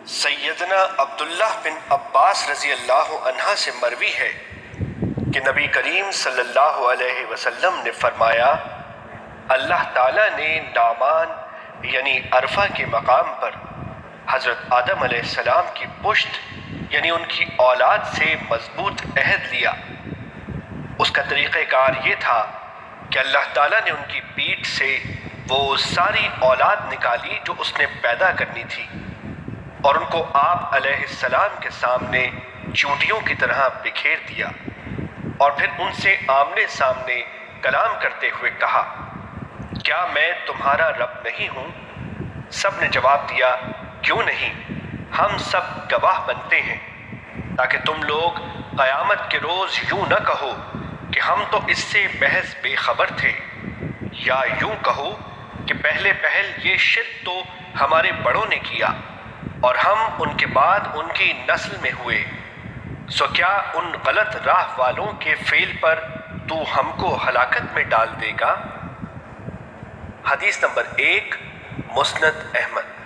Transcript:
سیدنا عبداللہ بن عباس رضی اللہ عنہ سے مروی ہے کہ نبی کریم صلی اللہ علیہ وسلم نے فرمایا، اللہ تعالیٰ نے نعمان یعنی عرفہ کے مقام پر حضرت آدم علیہ السلام کی پشت یعنی ان کی اولاد سے مضبوط عہد لیا۔ اس کا طریقہ کار یہ تھا کہ اللہ تعالیٰ نے ان کی پیٹھ سے وہ ساری اولاد نکالی جو اس نے پیدا کرنی تھی، اور ان کو آپ علیہ السلام کے سامنے چونٹیوں کی طرح بکھیر دیا، اور پھر ان سے آمنے سامنے کلام کرتے ہوئے کہا، کیا میں تمہارا رب نہیں ہوں؟ سب نے جواب دیا، کیوں نہیں، ہم سب گواہ بنتے ہیں، تاکہ تم لوگ قیامت کے روز یوں نہ کہو کہ ہم تو اس سے محض بے خبر تھے، یا یوں کہو کہ پہلے پہل یہ شرک تو ہمارے بڑوں نے کیا اور ہم ان کے بعد ان کی نسل میں ہوئے، سو کیا ان غلط راہ والوں کے فعل پر تو ہم کو ہلاکت میں ڈال دے گا؟ حدیث نمبر 1، مسند احمد۔